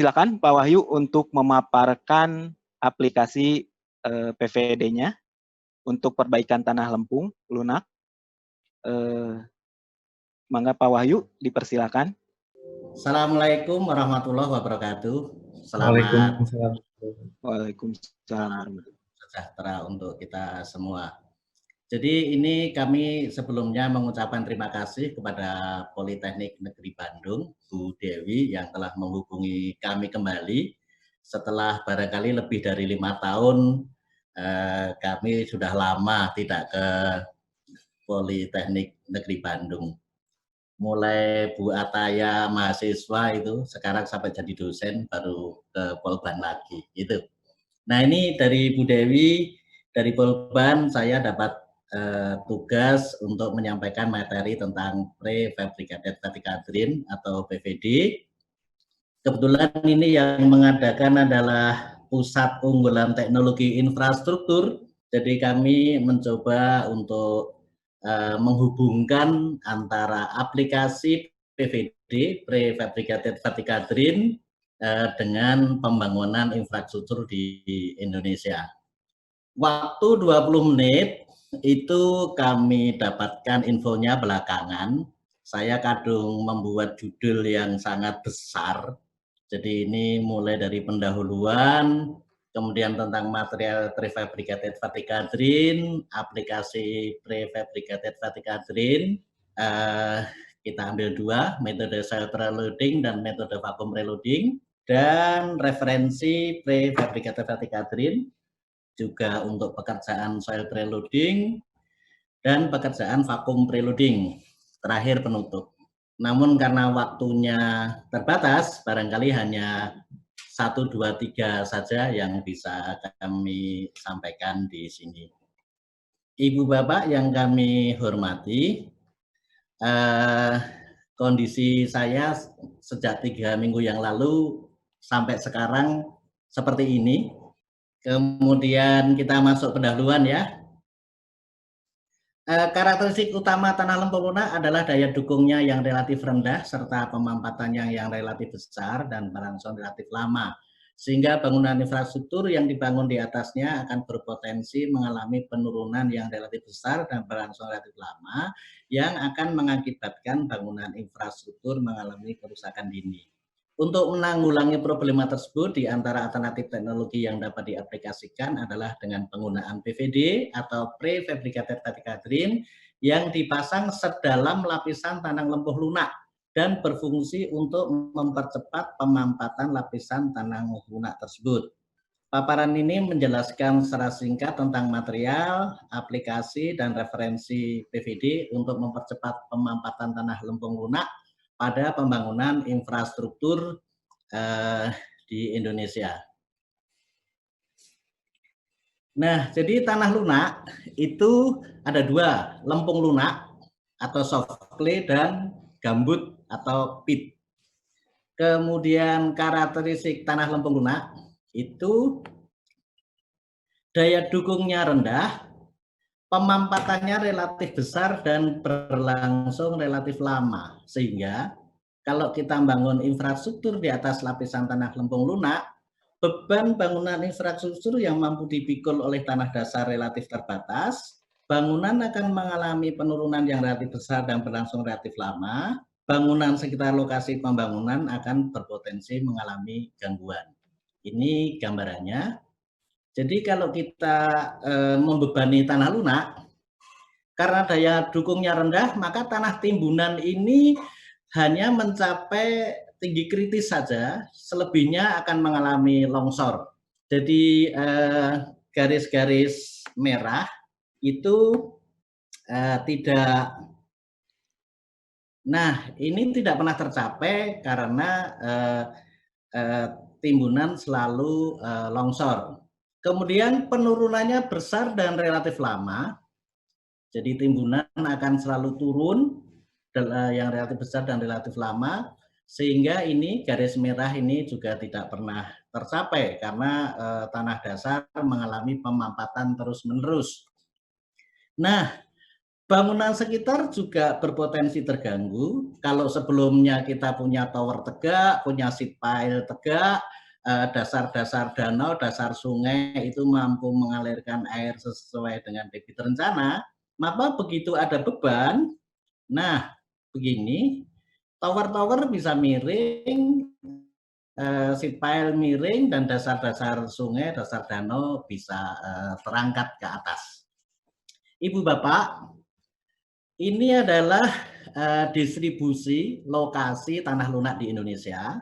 Silakan Pak Wahyu untuk memaparkan aplikasi PVD-nya untuk perbaikan tanah lempung lunak. Mangga Pak Wahyu, dipersilakan. Assalamualaikum warahmatullahi wabarakatuh. Selamat Waalaikumsalam. Waalaikumsalam. Sejahtera untuk kita semua. Jadi ini kami sebelumnya mengucapkan terima kasih kepada Politeknik Negeri Bandung, Bu Dewi, yang telah menghubungi kami kembali setelah barangkali lebih dari 5 tahun kami sudah lama tidak ke Politeknik Negeri Bandung. Mulai Bu Ataya mahasiswa itu sekarang sampai jadi dosen baru ke Polban lagi itu. Nah ini dari Bu Dewi, dari Polban saya dapat tugas untuk menyampaikan materi tentang prefabricated vertical drain atau PVD. Kebetulan ini yang mengadakan adalah Pusat Unggulan Teknologi Infrastruktur. Jadi kami mencoba untuk menghubungkan antara aplikasi PVD prefabricated vertical drain dengan pembangunan infrastruktur di Indonesia. Waktu 20 menit itu kami dapatkan infonya belakangan. Saya kadung membuat judul yang sangat besar. Jadi ini mulai dari pendahuluan, kemudian tentang material prefabricated vertical drain, aplikasi prefabricated vertical drain. Kita ambil dua, metode soil preloading dan metode vacuum reloading, dan referensi prefabricated vertical drain, juga untuk pekerjaan soil preloading dan pekerjaan vacuum preloading, terakhir penutup. Namun karena waktunya terbatas, barangkali hanya 1, 2, 3 saja yang bisa kami sampaikan di sini. Ibu Bapak yang kami hormati, kondisi saya sejak 3 minggu yang lalu sampai sekarang seperti ini. Kemudian kita masuk pendahuluan ya. Karakteristik utama tanah lempung lunak adalah daya dukungnya yang relatif rendah serta pemampatannya yang relatif besar dan berangsur relatif lama. Sehingga bangunan infrastruktur yang dibangun di atasnya akan berpotensi mengalami penurunan yang relatif besar dan berangsur relatif lama yang akan mengakibatkan bangunan infrastruktur mengalami kerusakan dini. Untuk menanggulangi problema tersebut, di antara alternatif teknologi yang dapat diaplikasikan adalah dengan penggunaan PVD atau prefabricated vertical drain yang dipasang sedalam lapisan tanah lempung lunak dan berfungsi untuk mempercepat pemampatan lapisan tanah lunak tersebut. Paparan ini menjelaskan secara singkat tentang material, aplikasi, dan referensi PVD untuk mempercepat pemampatan tanah lempung lunak pada pembangunan infrastruktur di Indonesia. Nah, jadi tanah lunak itu ada dua, lempung lunak atau soft clay dan gambut atau pit. Kemudian karakteristik tanah lempung lunak itu daya dukungnya rendah, pemampatannya relatif besar dan berlangsung relatif lama, sehingga kalau kita bangun infrastruktur di atas lapisan tanah lempung lunak, beban bangunan infrastruktur yang mampu dipikul oleh tanah dasar relatif terbatas, bangunan akan mengalami penurunan yang relatif besar dan berlangsung relatif lama, bangunan sekitar lokasi pembangunan akan berpotensi mengalami gangguan. Ini gambarannya. Jadi kalau kita membebani tanah lunak, karena daya dukungnya rendah, maka tanah timbunan ini hanya mencapai tinggi kritis saja, selebihnya akan mengalami longsor. Jadi garis-garis merah itu tidak, nah ini tidak pernah tercapai karena timbunan selalu longsor. Kemudian penurunannya besar dan relatif lama, jadi timbunan akan selalu turun yang relatif besar dan relatif lama, sehingga ini garis merah ini juga tidak pernah tercapai karena tanah dasar mengalami pemampatan terus-menerus. Nah, bangunan sekitar juga berpotensi terganggu. Kalau sebelumnya kita punya tower tegak, punya seat pile tegak, dasar-dasar danau, dasar sungai itu mampu mengalirkan air sesuai dengan debit rencana, maka begitu ada beban, nah begini, tower-tower bisa miring, seat pile miring, dan dasar-dasar sungai, dasar danau bisa terangkat ke atas. Ibu Bapak, ini adalah distribusi lokasi tanah lunak di Indonesia.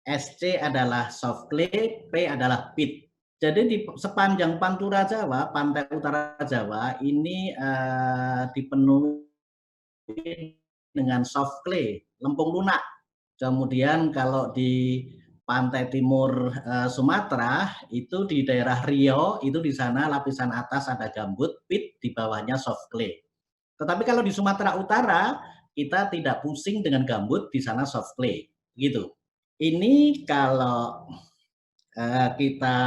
SC adalah soft clay, P adalah pit. Jadi di sepanjang Pantura Jawa, pantai utara Jawa ini dipenuhi dengan soft clay, lempung lunak. Kemudian kalau di pantai timur Sumatera itu di daerah Riau, itu di sana lapisan atas ada gambut, pit, di bawahnya soft clay. Tetapi kalau di Sumatera Utara kita tidak pusing dengan gambut, di sana soft clay, gitu. Ini kalau kita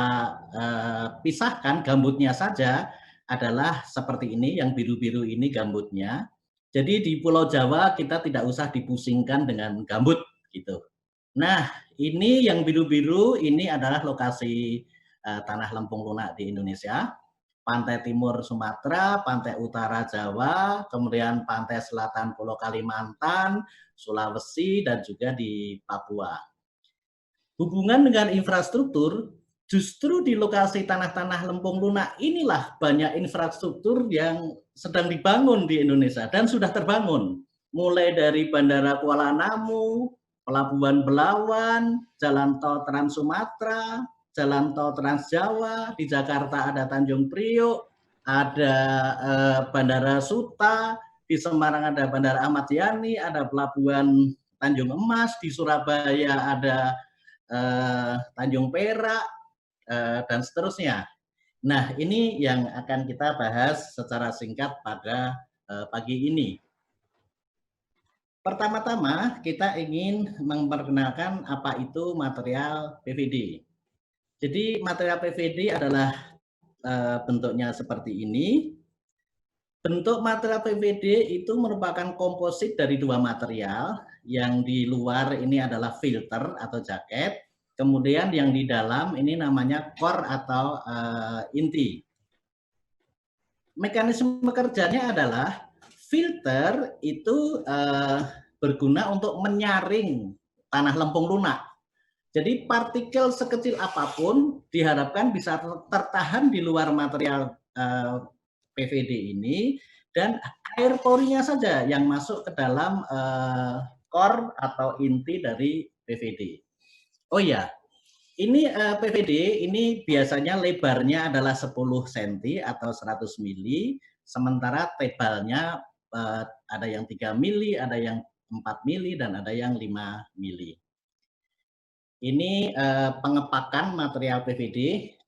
pisahkan gambutnya saja adalah seperti ini, yang biru-biru ini gambutnya. Jadi di Pulau Jawa kita tidak usah dipusingkan dengan gambut gitu. Nah, ini yang biru-biru ini adalah lokasi tanah lempung lunak di Indonesia. Pantai timur Sumatera, pantai utara Jawa, kemudian pantai selatan Pulau Kalimantan, Sulawesi, dan juga di Papua. Hubungan dengan infrastruktur, justru di lokasi tanah-tanah lempung lunak inilah banyak infrastruktur yang sedang dibangun di Indonesia dan sudah terbangun. Mulai dari Bandara Kuala Namu, Pelabuhan Belawan, Jalan Tol Trans Sumatera, Jalan Tol Trans Jawa, di Jakarta ada Tanjung Priok, ada Bandara Suta, di Semarang ada Bandara Ahmad Yani, ada Pelabuhan Tanjung Emas, di Surabaya ada Tanjung Perak, dan seterusnya. Nah, ini yang akan kita bahas secara singkat pada pagi ini. Pertama-tama kita ingin memperkenalkan apa itu material PVD. Jadi material PVD adalah bentuknya seperti ini. Bentuk material PVD itu merupakan komposit dari dua material. Yang di luar ini adalah filter atau jaket. Kemudian yang di dalam ini namanya core atau inti. Mekanisme kerjanya adalah filter itu berguna untuk menyaring tanah lempung lunak. Jadi partikel sekecil apapun diharapkan bisa tertahan di luar material PVD ini, dan air porinya saja yang masuk ke dalam core atau inti dari PVD. Oh ya, ini PVD ini biasanya lebarnya adalah 10 cm atau 100 mili, sementara tebalnya ada yang 3 mili, ada yang 4 mili, dan ada yang 5 mili. Ini pengepakan material PVD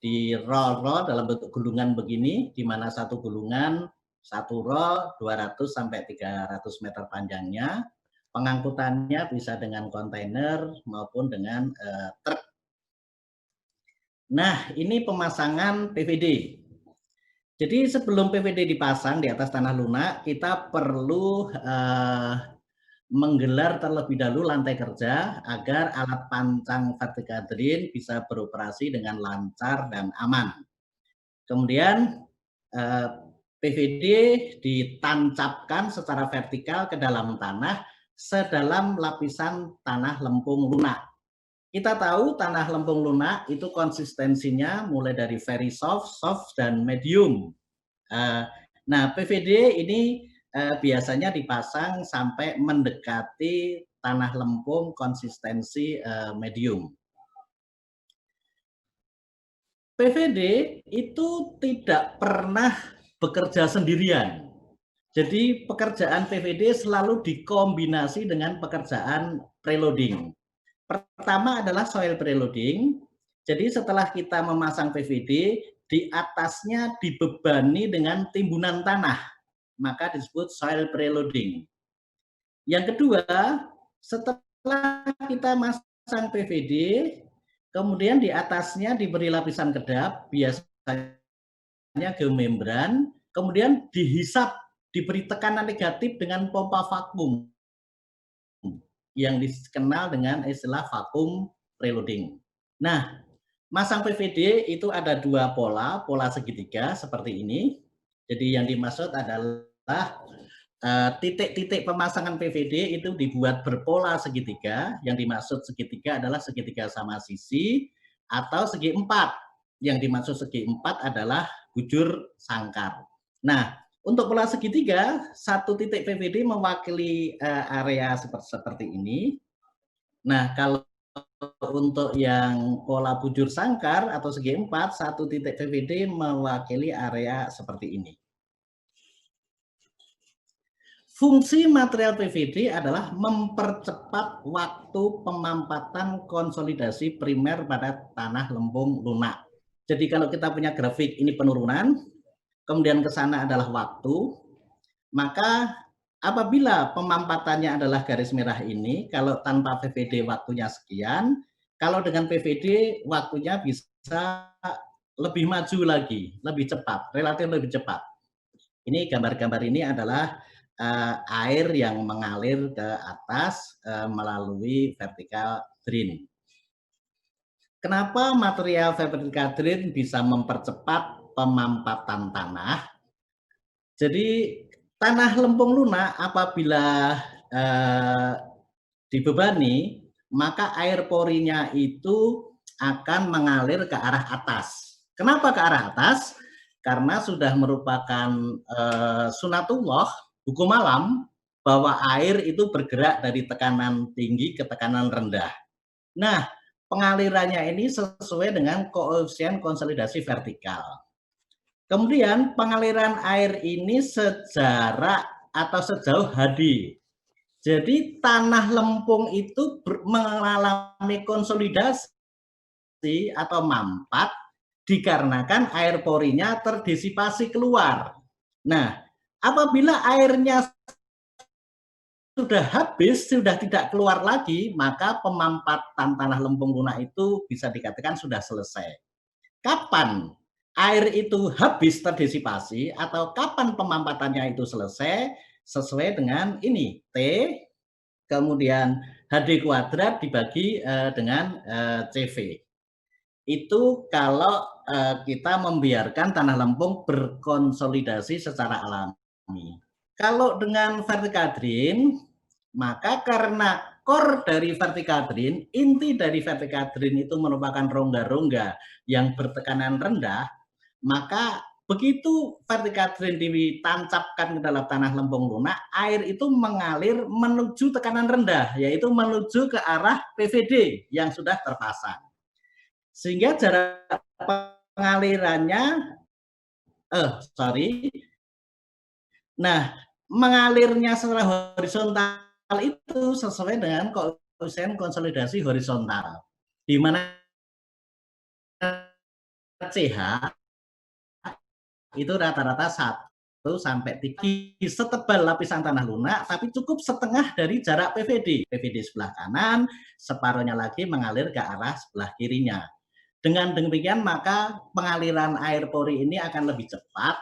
di roll-roll dalam bentuk gulungan begini, di mana satu gulungan, satu roll 200 sampai 300 meter panjangnya. Pengangkutannya bisa dengan kontainer maupun dengan truk. Nah, ini pemasangan PVD. Jadi sebelum PVD dipasang di atas tanah lunak, kita perlu menggelar terlebih dahulu lantai kerja agar alat pancang vertical drain bisa beroperasi dengan lancar dan aman. Kemudian PVD ditancapkan secara vertikal ke dalam tanah sedalam lapisan tanah lempung lunak. Kita tahu tanah lempung lunak itu konsistensinya mulai dari very soft, soft, dan medium. Nah, PVD ini biasanya dipasang sampai mendekati tanah lempung konsistensi medium. PVD itu tidak pernah bekerja sendirian. Jadi pekerjaan PVD selalu dikombinasi dengan pekerjaan preloading. Pertama adalah soil preloading. Jadi setelah kita memasang PVD, di atasnya dibebani dengan timbunan tanah, maka disebut soil preloading. Yang kedua, setelah kita masang PVD, kemudian di atasnya diberi lapisan kedap, biasanya geomembran, kemudian dihisap diberi tekanan negatif dengan pompa vakum yang dikenal dengan istilah vakum preloading. Nah, masang PVD itu ada dua pola segitiga seperti ini. Jadi yang dimaksud adalah titik-titik pemasangan PVD itu dibuat berpola segitiga. Yang dimaksud segitiga adalah segitiga sama sisi atau segi empat. Yang dimaksud segi empat adalah bujur sangkar. Nah, untuk pola segitiga, satu titik PVD mewakili area seperti ini. Nah, kalau untuk yang pola bujur sangkar atau segi empat, satu titik PVD mewakili area seperti ini. Fungsi material PVD adalah mempercepat waktu pemampatan konsolidasi primer pada tanah lempung lunak. Jadi kalau kita punya grafik ini penurunan, kemudian ke sana adalah waktu, maka apabila pemampatannya adalah garis merah ini, kalau tanpa PVD waktunya sekian, kalau dengan PVD waktunya bisa lebih maju lagi, lebih cepat, relatif lebih cepat. Ini gambar-gambar ini adalah air yang mengalir ke atas melalui vertical drain. Kenapa material vertical drain bisa mempercepat pemampatan tanah? Jadi tanah lempung lunak apabila dibebani, maka air porinya itu akan mengalir ke arah atas. Kenapa ke arah atas? Karena sudah merupakan sunatullah, hukum alam, bahwa air itu bergerak dari tekanan tinggi ke tekanan rendah. Nah, pengalirannya ini sesuai dengan koefisien konsolidasi vertikal. Kemudian pengaliran air ini sejarak atau sejauh HD. Jadi tanah lempung itu mengalami konsolidasi atau mampat dikarenakan air porinya terdisipasi keluar. Nah, apabila airnya sudah habis, sudah tidak keluar lagi, maka pemampatan tanah lempung lunak itu bisa dikatakan sudah selesai. Kapan air itu habis terdisipasi atau kapan pemampatannya itu selesai? Sesuai dengan ini, T, kemudian HD kuadrat dibagi dengan CV. Itu kalau kita membiarkan tanah lempung berkonsolidasi secara alami. Kalau dengan vertical drain, maka karena core dari vertical drain, inti dari vertical drain itu merupakan rongga-rongga yang bertekanan rendah, maka begitu vertical drain ditancapkan ke dalam tanah lempung lunak, air itu mengalir menuju tekanan rendah, yaitu menuju ke arah PVD yang sudah terpasang. Sehingga jarak pengalirannya, nah, mengalirnya secara horizontal itu sesuai dengan koefisien konsolidasi horizontal, di mana CH itu rata-rata 1 sampai 3 setebal lapisan tanah lunak, tapi cukup setengah dari jarak PVD. PVD sebelah kanan, separuhnya lagi mengalir ke arah sebelah kirinya. Dengan demikian maka pengaliran air pori ini akan lebih cepat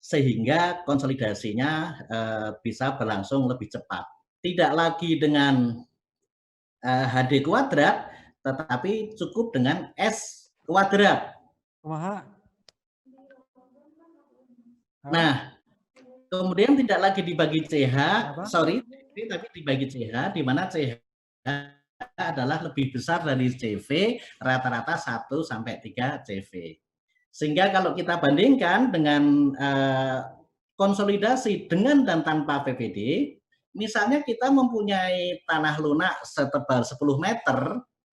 sehingga konsolidasinya bisa berlangsung lebih cepat. Tidak lagi dengan HD kuadrat, tetapi cukup dengan S kuadrat. Nah, kemudian tidak lagi dibagi CH, tapi dibagi CH, di mana CH adalah lebih besar dari CV, rata-rata 1 sampai 3 CV. Sehingga kalau kita bandingkan dengan konsolidasi dengan dan tanpa PVD, misalnya kita mempunyai tanah lunak setebal 10 meter,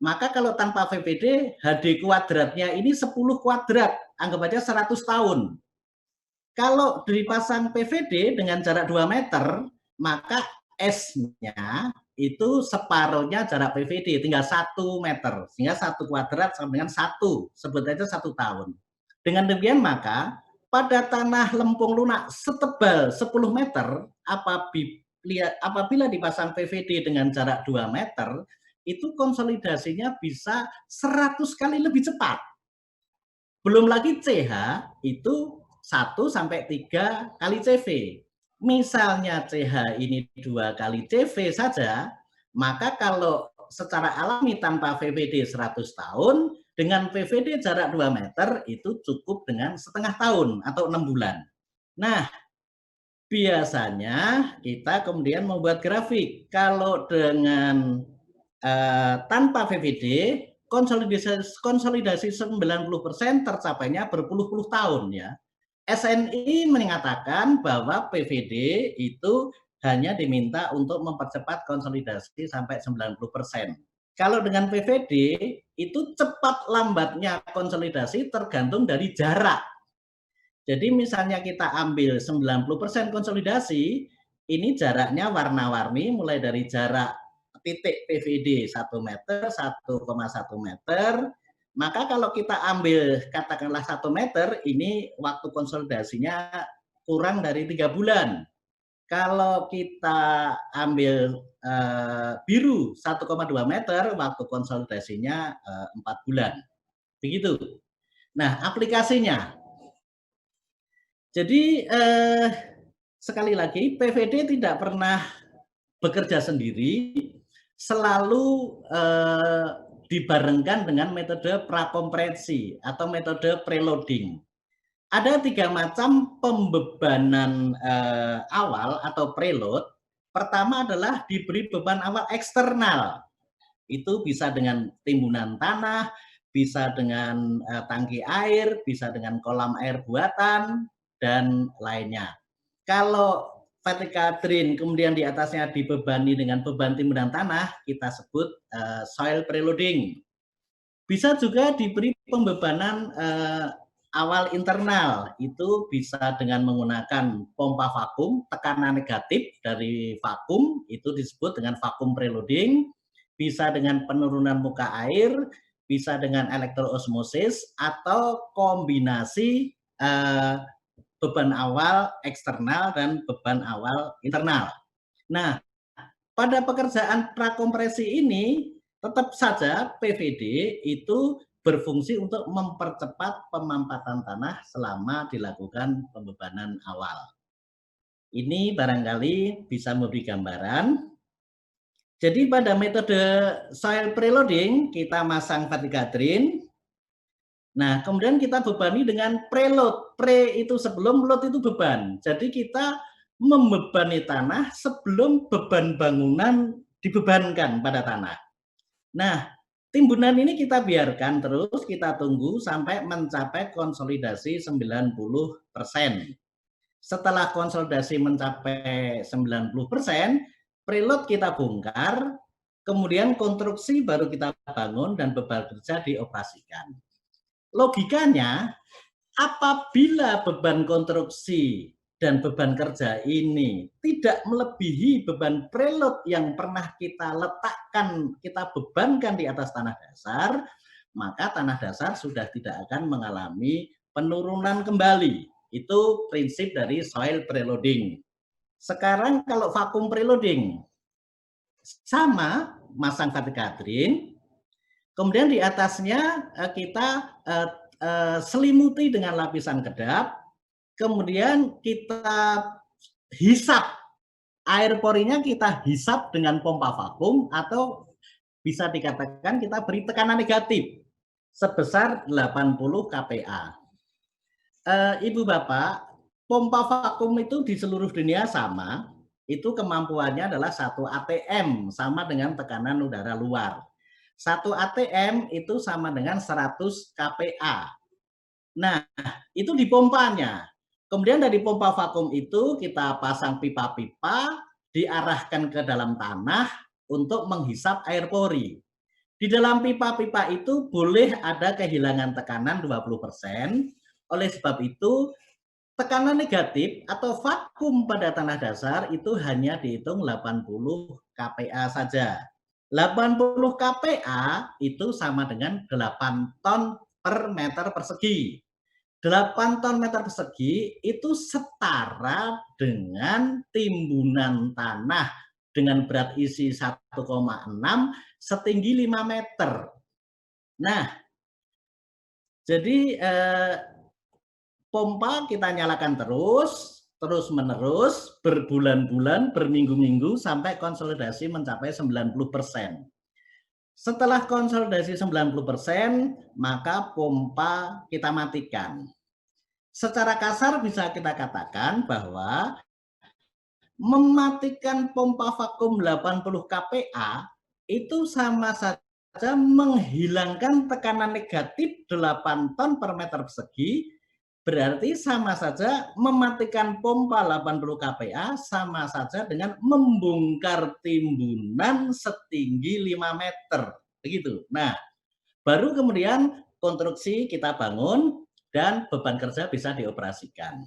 maka kalau tanpa VPD, HD kuadratnya ini 10 kuadrat, anggap aja 100 tahun. Kalau dipasang PVD dengan jarak 2 meter, maka S-nya itu separuhnya jarak PVD, tinggal 1 meter. Sehingga 1 kuadrat sama dengan 1, sebut aja 1 tahun. Dengan demikian maka, pada tanah lempung lunak setebal 10 meter, apabila dipasang PVD dengan jarak 2 meter, itu konsolidasinya bisa 100 kali lebih cepat. Belum lagi CH itu 1 sampai 3 kali CV. misalnya CH ini 2 kali CV saja, maka kalau secara alami tanpa VVD 100 tahun, dengan VVD jarak 2 meter itu cukup dengan setengah tahun atau 6 bulan. Nah, biasanya kita kemudian membuat grafik. Kalau dengan tanpa VVD, konsolidasi 90% tercapainya berpuluh-puluh tahun ya. SNI mengatakan bahwa PVD itu hanya diminta untuk mempercepat konsolidasi sampai 90%. Kalau dengan PVD itu cepat lambatnya konsolidasi tergantung dari jarak. Jadi misalnya kita ambil 90% konsolidasi, ini jaraknya warna-warni mulai dari jarak titik PVD 1 meter, 1,1 meter. Maka kalau kita ambil katakanlah 1 meter, ini waktu konsolidasinya kurang dari 3 bulan. Kalau kita ambil biru 1,2 meter, waktu konsolidasinya 4 bulan. Begitu. Nah, aplikasinya. Jadi sekali lagi PVD tidak pernah bekerja sendiri, selalu dibarengkan dengan metode prakompresi atau metode preloading. Ada 3 macam pembebanan awal atau preload. Pertama adalah diberi beban awal eksternal. Itu bisa dengan timbunan tanah, bisa dengan tangki air, bisa dengan kolam air buatan, dan lainnya. Kalau vertical drain kemudian di atasnya dibebani dengan beban timbunan tanah, kita sebut soil preloading. Bisa juga diberi pembebanan awal internal, itu bisa dengan menggunakan pompa vakum, tekanan negatif dari vakum, itu disebut dengan vakum preloading, bisa dengan penurunan muka air, bisa dengan elektroosmosis, atau kombinasi beban awal eksternal dan beban awal internal. Nah, pada pekerjaan prakompresi ini, tetap saja PVD itu berfungsi untuk mempercepat pemampatan tanah selama dilakukan pembebanan awal. Ini barangkali bisa memberi gambaran. Jadi pada metode soil preloading, kita masang vertical drain. Nah, kemudian kita bebani dengan preload. Pre itu sebelum, load itu beban. Jadi kita membebani tanah sebelum beban bangunan dibebankan pada tanah. Nah, timbunan ini kita biarkan terus, kita tunggu sampai mencapai konsolidasi 90%. Setelah konsolidasi mencapai 90%, preload kita bongkar, kemudian konstruksi baru kita bangun dan beban kerja dioperasikan. Logikanya, apabila beban konstruksi dan beban kerja ini tidak melebihi beban preload yang pernah kita letakkan, kita bebankan di atas tanah dasar, maka tanah dasar sudah tidak akan mengalami penurunan kembali. Itu prinsip dari soil preloading. Sekarang kalau vakum preloading, sama, masang vertical drain, kemudian di atasnya kita selimuti dengan lapisan kedap, kemudian kita hisap air porinya, kita hisap dengan pompa vakum, atau bisa dikatakan kita beri tekanan negatif sebesar 80 kPa. Ibu Bapak, pompa vakum itu di seluruh dunia sama, itu kemampuannya adalah 1 atm sama dengan tekanan udara luar. 1 atm itu sama dengan 100 kPa. Nah, itu di pompanya. Kemudian dari pompa vakum itu kita pasang pipa-pipa, diarahkan ke dalam tanah untuk menghisap air pori. Di dalam pipa-pipa itu boleh ada kehilangan tekanan 20%. Oleh sebab itu, tekanan negatif atau vakum pada tanah dasar itu hanya dihitung 80 kPa saja. 80 kPa itu sama dengan 8 ton per meter persegi. 8 ton meter persegi itu setara dengan timbunan tanah dengan berat isi 1,6 setinggi 5 meter. Nah, jadi pompa kita nyalakan terus, terus-menerus, berbulan-bulan, berminggu-minggu, sampai konsolidasi mencapai 90%. Setelah konsolidasi 90%, maka pompa kita matikan. Secara kasar bisa kita katakan bahwa mematikan pompa vakum 80 kPa itu sama saja menghilangkan tekanan negatif 8 ton per meter persegi, berarti sama saja mematikan pompa 80 kPa sama saja dengan membongkar timbunan setinggi 5 meter. Begitu. Nah, baru kemudian konstruksi kita bangun dan beban kerja bisa dioperasikan.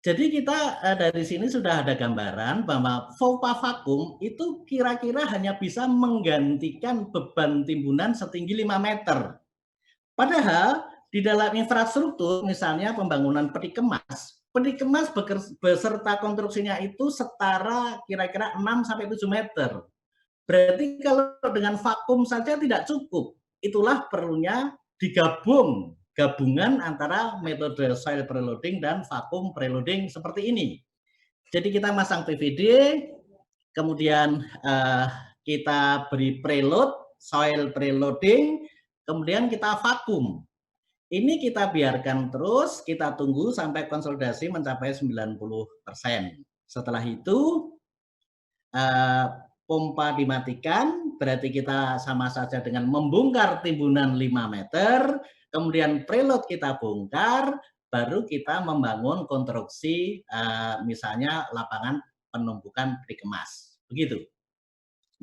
Jadi kita dari sini sudah ada gambaran bahwa pompa vakum itu kira-kira hanya bisa menggantikan beban timbunan setinggi 5 meter. Padahal di dalam infrastruktur, misalnya pembangunan peti kemas beserta konstruksinya itu setara kira-kira 6-7 meter. Berarti kalau dengan vakum saja tidak cukup. Itulah perlunya gabungan antara metode soil preloading dan vakum preloading seperti ini. Jadi kita masang PVD, kemudian kita beri preload, soil preloading, kemudian kita vakum. Ini kita biarkan terus, kita tunggu sampai konsolidasi mencapai 90%. Setelah itu pompa dimatikan, berarti kita sama saja dengan membongkar timbunan 5 meter, kemudian preload kita bongkar, baru kita membangun konstruksi misalnya lapangan penumpukan peti kemas. Begitu.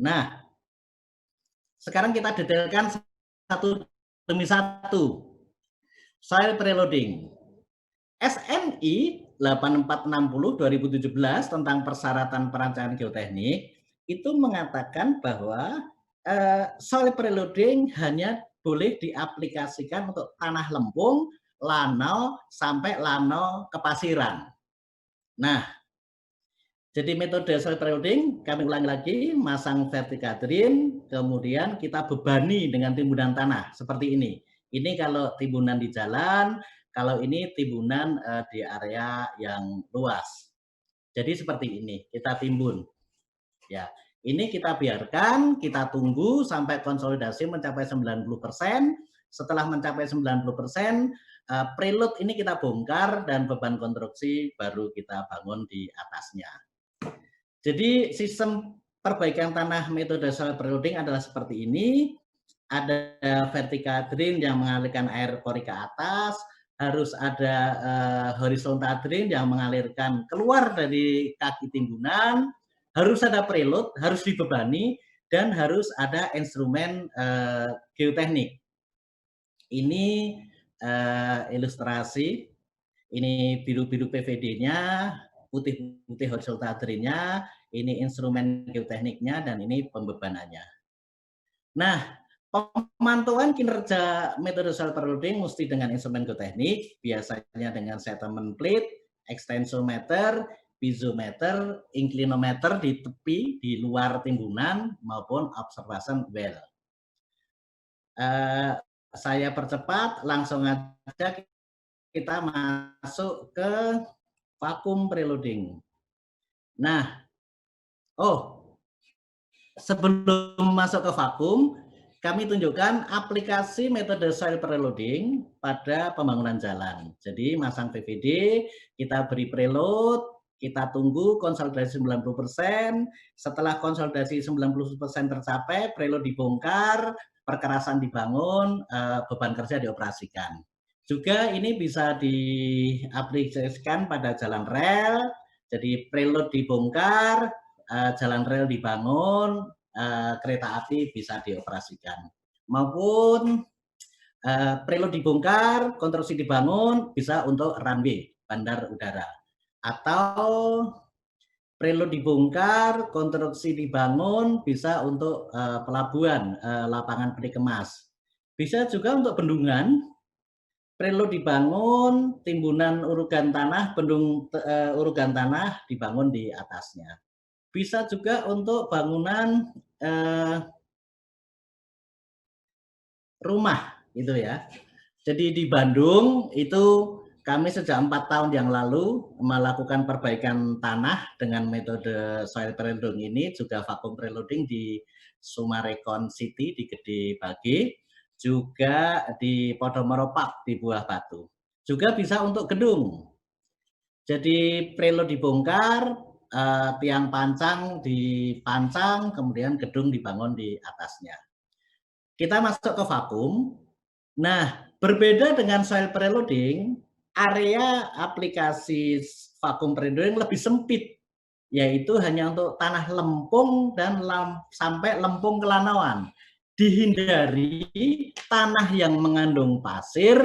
Nah, sekarang kita detailkan satu demi satu. Soil preloading. SNI 8460/2017 tentang persyaratan perancangan geoteknik itu mengatakan bahwa soil preloading hanya boleh diaplikasikan untuk tanah lempung, lanau, sampai lanau kepasiran. Nah, jadi metode soil preloading, kami ulangi lagi, masang vertikadrin, kemudian kita bebani dengan timbunan tanah, seperti ini. Ini kalau timbunan di jalan, kalau ini timbunan di area yang luas. Jadi seperti ini, kita timbun. Ya, ini kita biarkan, kita tunggu sampai konsolidasi mencapai 90%. Setelah mencapai 90%, preload ini kita bongkar dan beban konstruksi baru kita bangun di atasnya. Jadi sistem perbaikan tanah metode soil preloading adalah seperti ini. Ada vertical drain yang mengalirkan air kori ke atas, harus ada horizontal drain yang mengalirkan keluar dari kaki timbunan, harus ada preload, harus dibebani, dan harus ada instrumen geoteknik. Ini ilustrasi, ini biru-biru PVD-nya, putih-putih horizontal drain-nya, ini instrumen geotekniknya, dan ini pembebanannya. Nah, pemantauan kinerja metode soil preloading mesti dengan instrumen geoteknik, biasanya dengan settlement plate, extensometer, piezometer, inclinometer di tepi, di luar timbunan, maupun observation well. Saya percepat, langsung aja kita masuk ke vakum preloading. Nah, sebelum masuk ke vakum, kami tunjukkan aplikasi metode soil preloading pada pembangunan jalan. Jadi masang PVD, kita beri preload, kita tunggu konsolidasi 90%. Setelah konsolidasi 90% tercapai, preload dibongkar, perkerasan dibangun, beban kerja dioperasikan. Juga ini bisa diaplikasikan pada jalan rel. Jadi preload dibongkar, jalan rel dibangun, kereta api bisa dioperasikan. Maupun preload dibongkar, konstruksi dibangun, bisa untuk runway, bandar udara. Atau preload dibongkar, konstruksi dibangun, bisa untuk pelabuhan, lapangan peti kemas. Bisa juga untuk bendungan, preload dibangun, timbunan urugan tanah, bendung urugan tanah dibangun di atasnya. Bisa juga untuk bangunan rumah, gitu ya. Jadi di Bandung itu kami sejak 4 tahun yang lalu melakukan perbaikan tanah dengan metode soil preloading ini, juga vacuum preloading di Sumarekon City di Gede Bage, juga di Podomoro Park di Buah Batu. Juga bisa untuk gedung. Jadi preload dibongkar, tiang pancang dipancang, kemudian gedung dibangun di atasnya. Kita masuk ke vakum. Nah, berbeda dengan soil preloading, area aplikasi vakum preloading lebih sempit, yaitu hanya untuk tanah lempung dan sampai lempung kelanauan. Dihindari tanah yang mengandung pasir,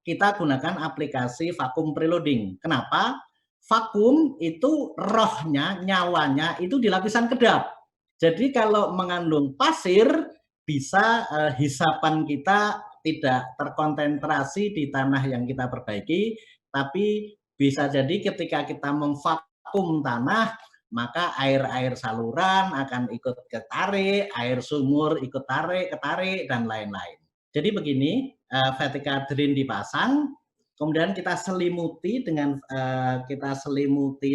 kita gunakan aplikasi vakum preloading. Kenapa? Vakum itu rohnya, nyawanya itu di lapisan kedap. Jadi kalau mengandung pasir, bisa hisapan kita tidak terkonsentrasi di tanah yang kita perbaiki, tapi bisa jadi ketika kita memvakum tanah, maka air-air saluran akan ikut ketarik, air sumur ikut ketarik, dan lain-lain. Jadi begini, vertical drain dipasang, kemudian kita selimuti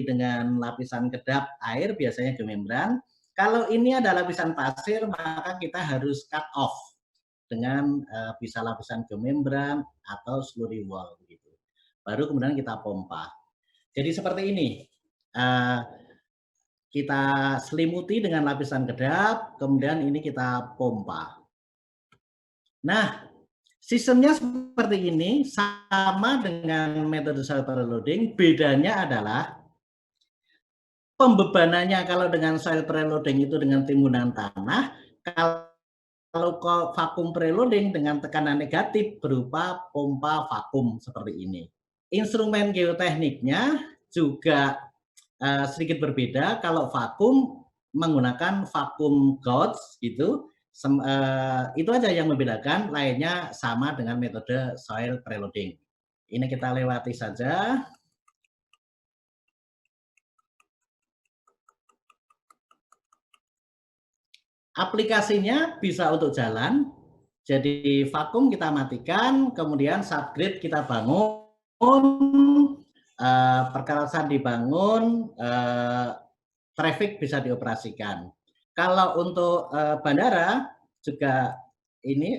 dengan lapisan kedap air, biasanya geombran. Kalau ini ada lapisan pasir, maka kita harus cut off dengan bisa lapisan geomembran atau slurry wall begitu. Baru kemudian kita pompa. Jadi seperti ini. Kita selimuti dengan lapisan kedap, kemudian ini kita pompa. Nah, sistemnya seperti ini, sama dengan metode soil preloading, bedanya adalah pembebanannya kalau dengan soil preloading itu dengan timbunan tanah, kalau vakum preloading dengan tekanan negatif berupa pompa vakum seperti ini. Instrumen geotekniknya juga sedikit berbeda. Kalau vakum menggunakan vakum gauge gitu, itu aja yang membedakan, lainnya sama dengan metode soil preloading. Ini kita lewati saja. Aplikasinya bisa untuk jalan, jadi vakum kita matikan, kemudian subgrid kita bangun, perkerasan dibangun, traffic bisa dioperasikan. Kalau untuk bandara juga ini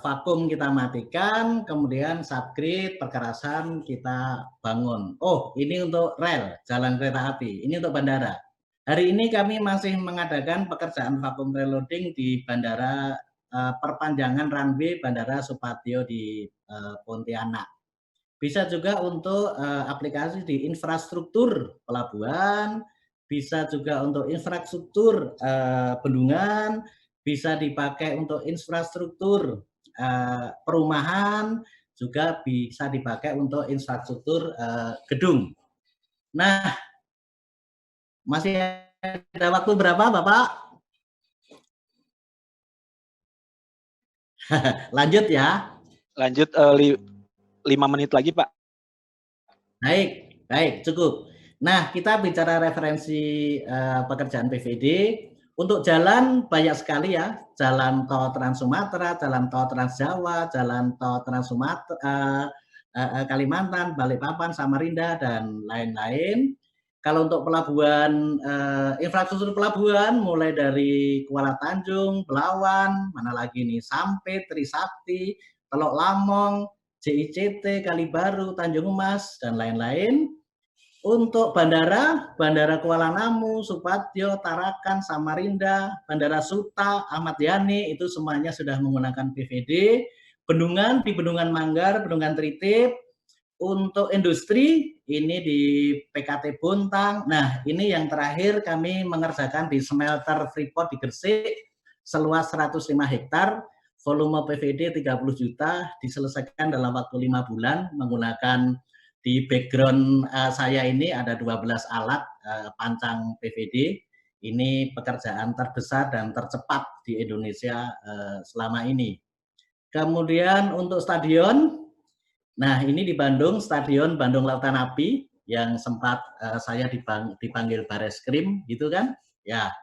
vakum kita matikan, kemudian subgrid perkerasan kita bangun. Oh, ini untuk rel, jalan kereta api. Ini untuk bandara. Hari ini kami masih mengadakan pekerjaan vakum preloading di bandara perpanjangan runway Bandara Supadio di Pontianak. Bisa juga untuk aplikasi di infrastruktur pelabuhan, bisa juga untuk infrastruktur bendungan, bisa dipakai untuk infrastruktur perumahan, juga bisa dipakai untuk infrastruktur gedung. Nah, masih ada waktu berapa, Bapak? Lanjut ya. Lanjut 5 menit lagi, Pak. Baik, cukup. Nah, kita bicara referensi pekerjaan PVD. Untuk jalan banyak sekali ya, jalan tol Trans Sumatera, jalan tol Trans Jawa, jalan tol Trans Sumatera, Kalimantan, Balikpapan, Samarinda, dan lain-lain. Kalau untuk pelabuhan, infrastruktur pelabuhan mulai dari Kuala Tanjung, Belawan, mana lagi nih, Sampit, Trisakti, Teluk Lamong, JICT, Kalibaru, Tanjung Emas, dan lain-lain. Untuk bandara, Bandara Kuala Namu, Supadio, Tarakan, Samarinda, Bandara Suta, Ahmad Yani, itu semuanya sudah menggunakan PVD. Bendungan di Bendungan Manggar, Bendungan Tritip. Untuk industri, ini di PKT Bontang. Nah, ini yang terakhir kami mengerjakan di smelter Freeport di Gresik, seluas 105 hektar, volume PVD 30 juta, diselesaikan dalam waktu 5 bulan menggunakan di background saya ini ada 12 alat pancang PVD. Ini pekerjaan terbesar dan tercepat di Indonesia selama ini. Kemudian untuk stadion, nah ini di Bandung, Stadion Bandung Lautan Api yang sempat saya dipanggil Bareskrim, gitu kan? Ya.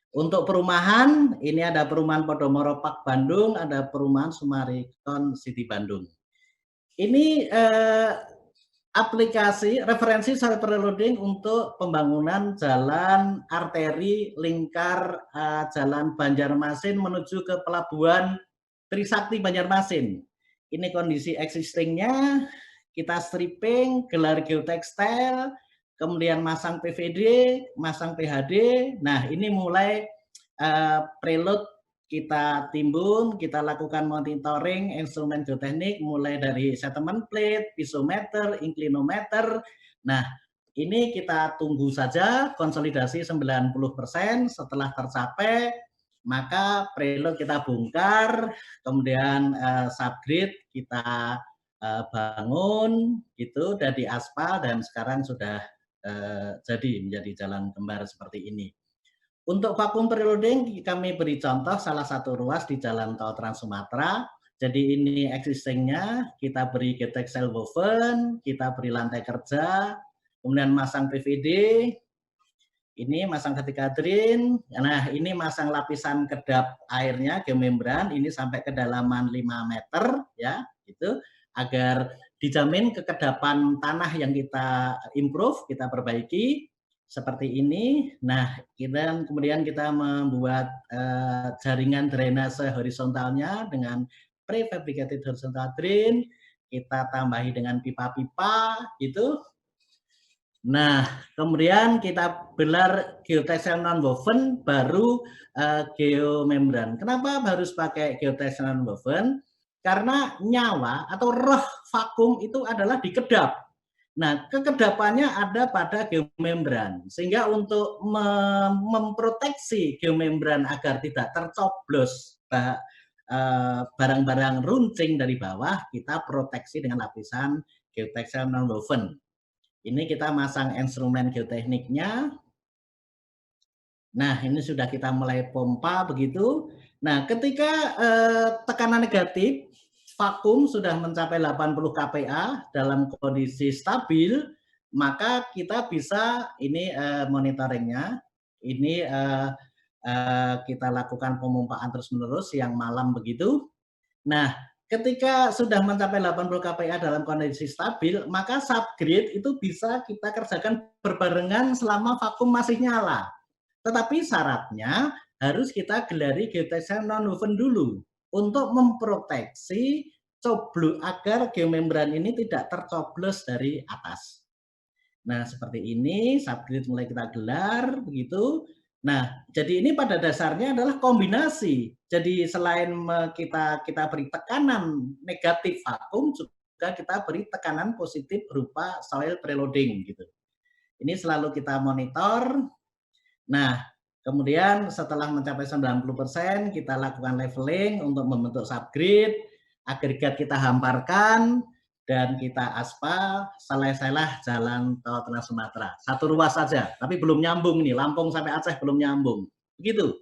Untuk perumahan, ini ada perumahan Podomoro Park Bandung, ada perumahan Sumarekon City Bandung. Ini aplikasi referensi soil preloading untuk pembangunan jalan arteri lingkar Jalan Banjarmasin menuju ke Pelabuhan Trisakti Banjarmasin. Ini kondisi existingnya, kita stripping, gelar geotekstil, kemudian masang PVD, masang PHD. Nah, ini mulai preload kita timbun, kita lakukan monitoring instrumen geoteknik mulai dari settlement plate, pisometer, inclinometer. Nah, ini kita tunggu saja konsolidasi 90%. Setelah tercapai, maka preload kita bongkar, kemudian subgrade kita bangun, gitu, dari aspal dan sekarang sudah jadi menjadi jalan kembar seperti ini. Untuk vakum preloading kami beri contoh salah satu ruas di Jalan Tol Trans Sumatera. Jadi ini existingnya, kita beri geotextile woven, kita beri lantai kerja, kemudian masang PVD, ini masang ketika drain. Nah, ini masang lapisan kedap airnya, geomembran, ini sampai kedalaman 5 meter, ya, gitu, agar dijamin kekedapan tanah yang kita improve, kita perbaiki. Seperti ini. Nah, kemudian kita membuat jaringan drainase horizontalnya dengan prefabricated horizontal drain. Kita tambahi dengan pipa-pipa, gitu. Nah, kemudian kita belar geotextile non-woven, baru geomembran. Kenapa harus pakai geotextile non-woven? Karena nyawa atau roh vakum itu adalah di kedap. Nah, kekedapannya ada pada geomembran, sehingga untuk memproteksi geomembran agar tidak tercoblos barang-barang runcing dari bawah, kita proteksi dengan lapisan geotextile non-woven. Ini kita masang instrumen geotekniknya. Nah, ini sudah kita mulai pompa begitu. Nah, ketika tekanan negatif, vakum sudah mencapai 80 kPa dalam kondisi stabil, maka kita bisa ini monitoringnya. Ini kita lakukan pemompaan terus-menerus siang malam begitu. Nah, ketika sudah mencapai 80 kPa dalam kondisi stabil, maka subgrade itu bisa kita kerjakan berbarengan selama vakum masih nyala. Tetapi syaratnya harus kita gelari geotextile non-woven dulu untuk memproteksi agar geomembran ini tidak tercoblos dari atas. Nah, seperti ini, subgrade mulai kita gelar, begitu. Nah, jadi ini pada dasarnya adalah kombinasi. Jadi selain kita beri tekanan negatif vakum, juga kita beri tekanan positif berupa soil preloading, gitu. Ini selalu kita monitor. Nah, kemudian setelah mencapai 90%, kita lakukan leveling untuk membentuk subgrade, agregat kita hamparkan, dan kita aspal, selesailah jalan tol Trans Sumatera. Satu ruas saja, tapi belum nyambung nih, Lampung sampai Aceh belum nyambung. Begitu.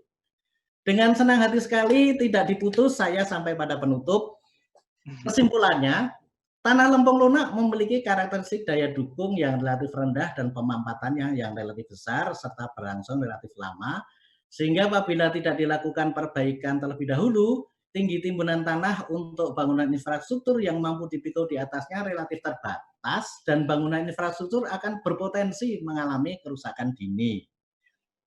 Dengan senang hati sekali, tidak diputus, saya sampai pada penutup. Kesimpulannya, tanah lempung lunak memiliki karakteristik daya dukung yang relatif rendah dan pemampatannya yang relatif besar serta berlangsung relatif lama, sehingga apabila tidak dilakukan perbaikan terlebih dahulu, tinggi timbunan tanah untuk bangunan infrastruktur yang mampu dipikul di atasnya relatif terbatas dan bangunan infrastruktur akan berpotensi mengalami kerusakan dini.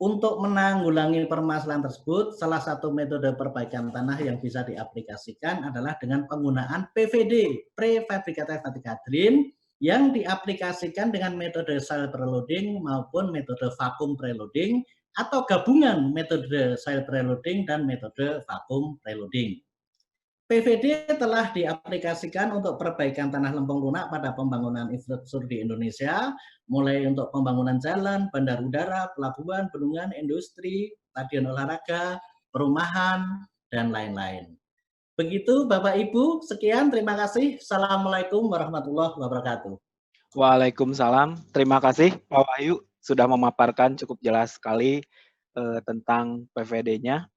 Untuk menanggulangi permasalahan tersebut, salah satu metode perbaikan tanah yang bisa diaplikasikan adalah dengan penggunaan PVD, prefabricated vertical drain, yang diaplikasikan dengan metode soil preloading maupun metode vakum preloading atau gabungan metode soil preloading dan metode vakum preloading. PVD telah diaplikasikan untuk perbaikan tanah lempung lunak pada pembangunan infrastruktur di Indonesia, mulai untuk pembangunan jalan, bandar udara, pelabuhan, bendungan, industri, stadion olahraga, perumahan, dan lain-lain. Begitu Bapak Ibu, sekian, terima kasih. Assalamualaikum warahmatullahi wabarakatuh. Waalaikumsalam. Terima kasih Pak Wahyu sudah memaparkan cukup jelas sekali tentang PVD-nya.